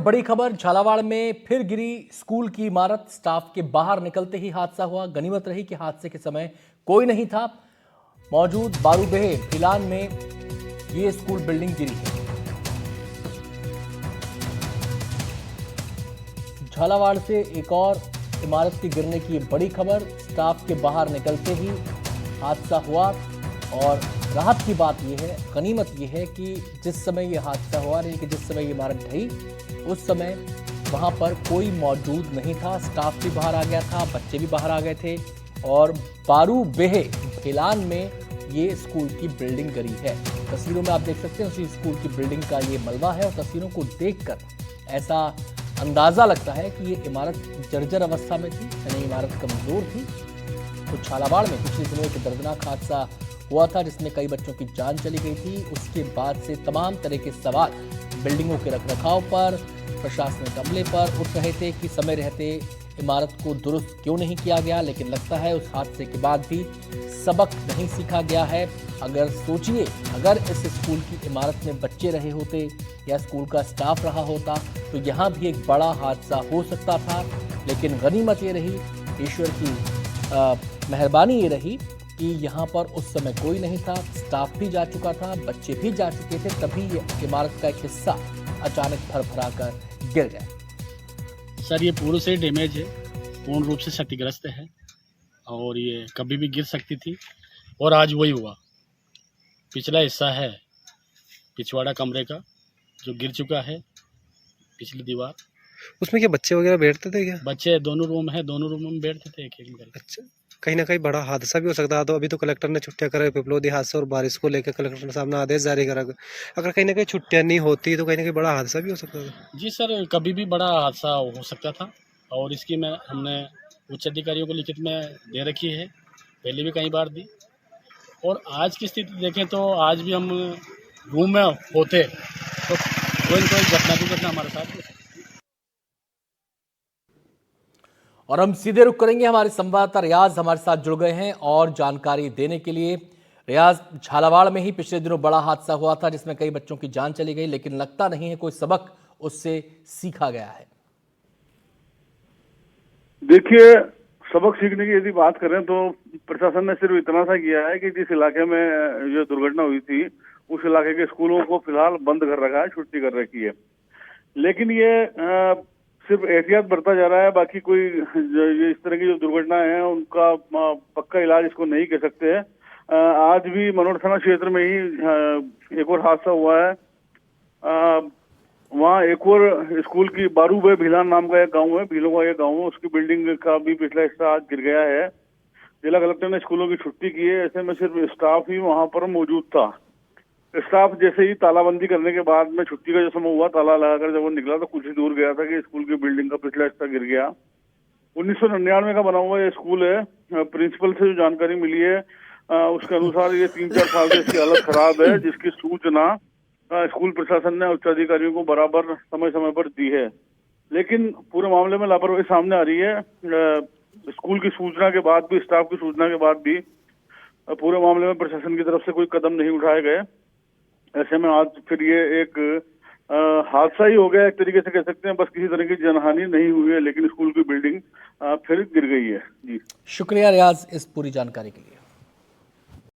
बड़ी खबर, झालावाड़ में फिर गिरी स्कूल की इमारत। स्टाफ के बाहर निकलते ही हादसा हुआ। गनीमत रही कि हादसे के समय कोई नहीं था मौजूद। बारूबेह फिलान में ये स्कूल बिल्डिंग गिरी है। झालावाड़ से एक और इमारत के गिरने की बड़ी खबर। स्टाफ के बाहर निकलते ही हादसा हुआ और राहत की बात यह है, गनीमत यह है कि जिस समय यह हादसा हुआ, यानी कि जिस समय ये इमारत ढही उस समय वहां पर कोई मौजूद नहीं था। स्टाफ भी बाहर आ गया था, बच्चे भी बाहर आ गए थे और बारूबेह फिलान में ये स्कूल की बिल्डिंग गिरी है। तस्वीरों में आप देख सकते हैं उसी स्कूल की बिल्डिंग का ये मलबा है और तस्वीरों को देखकर ऐसा अंदाजा लगता है कि ये इमारत जर्जर अवस्था में थी, यानी इमारत कमजोर थी। तो झालावाड़ में पिछले दिनों एक दर्दनाक हादसा हुआ था जिसमें कई बच्चों की जान चली गई थी। उसके बाद से तमाम तरह के सवाल बिल्डिंगों के रखरखाव पर, प्रशासनिक अमले पर उठ रहे थे कि समय रहते इमारत को दुरुस्त क्यों नहीं किया गया। लेकिन लगता है उस हादसे के बाद भी सबक नहीं सीखा गया है। अगर सोचिए, अगर इस स्कूल की इमारत में बच्चे रहे होते या स्कूल का स्टाफ रहा होता तो यहाँ भी एक बड़ा हादसा हो सकता था। लेकिन गनीमत ये रही, ईश्वर की मेहरबानी ये रही कि यहाँ पर उस समय कोई नहीं था, स्टाफ भी जा चुका था, बच्चे भी जा चुके थे, तभी ये इमारत का एक हिस्सा अचानक भरभरा कर गिर गया। सर ये पूर्ण से डैमेज है, पूर्ण रूप से क्षतिग्रस्त है और ये कभी भी गिर सकती थी और आज वही हुआ। पिछला हिस्सा है पिछवाड़ा कमरे का जो गिर चुका है, पिछली दीवार। उसमें क्या बच्चे वगैरह बैठते थे क्या? बच्चे दोनों रूम है, दोनों रूम में बैठते थे एक एक करके। अच्छा, कहीं ना कहीं बड़ा हादसा भी हो सकता है। तो अभी तो कलेक्टर ने छुट्टियां करा, पिपलोदी हादसा और बारिश को लेकर कलेक्टर ने सामने आदेश जारी करा। अगर कहीं ना कहीं छुट्टियां नहीं होती तो कहीं ना कहीं बड़ा हादसा भी हो सकता था। जी सर, कभी भी बड़ा हादसा हो सकता था और इसकी हमने उच्च अधिकारियों को लिखित में दे रखी है, पहले भी कई बार दी। और आज की स्थिति देखें तो आज भी हम रूम में होते तो कोई न कोई घटना हमारे साथ हो सकती। और हम सीधे रुख करेंगे, हमारे संवाददाता रियाज हमारे साथ जुड़ गए हैं और जानकारी देने के लिए। रियाज, झालावाड़ में ही पिछले दिनों बड़ा हादसा हुआ था जिसमें कई बच्चों की जान चली गई, लेकिन लगता नहीं है कोई सबक उससे सीखा गया है। देखिए, सबक सीखने की यदि बात करें तो प्रशासन ने सिर्फ इतना सा किया है कि जिस इलाके में जो दुर्घटना हुई थी उस इलाके के स्कूलों को फिलहाल बंद कर रखा है, छुट्टी कर रखी है। लेकिन ये सिर्फ एहतियात बरता जा रहा है, बाकी कोई ये इस तरह की जो दुर्घटनाएं हैं उनका पक्का इलाज इसको नहीं कह सकते हैं। आज भी मनोर थाना क्षेत्र में ही एक और हादसा हुआ है। वहाँ एक और स्कूल की बारूबेह भिलान नाम का एक गांव है, भीलों का एक गांव है, उसकी बिल्डिंग का भी पिछला हिस्सा आज गिर गया है। जिला कलेक्टर ने स्कूलों की छुट्टी की है, ऐसे में सिर्फ स्टाफ ही वहां पर मौजूद था। स्टाफ जैसे ही तालाबंदी करने के बाद में छुट्टी का जो समय हुआ, ताला लगाकर जब वो निकला तो कुछ ही दूर गया था कि स्कूल की बिल्डिंग का पिछला हिस्सा गिर गया। 1999 का बना हुआ ये स्कूल है। प्रिंसिपल से जो जानकारी मिली है उसके अनुसार ये 3-4 साल से इसकी हालत खराब है, जिसकी सूचना स्कूल प्रशासन ने उच्चाधिकारियों को बराबर समय समय पर दी है। लेकिन पूरे मामले में लापरवाही सामने आ रही है। स्कूल की सूचना के बाद भी, स्टाफ की सूचना के बाद भी पूरे मामले में प्रशासन की तरफ से कोई कदम नहीं उठाए गए। ऐसे में आज फिर ये एक हादसा ही हो गया, एक तरीके से कह सकते हैं। बस किसी तरह की जनहानि नहीं हुई है, लेकिन स्कूल की बिल्डिंग फिर गिर गई है। जी शुक्रिया रियाज इस पूरी जानकारी के लिए।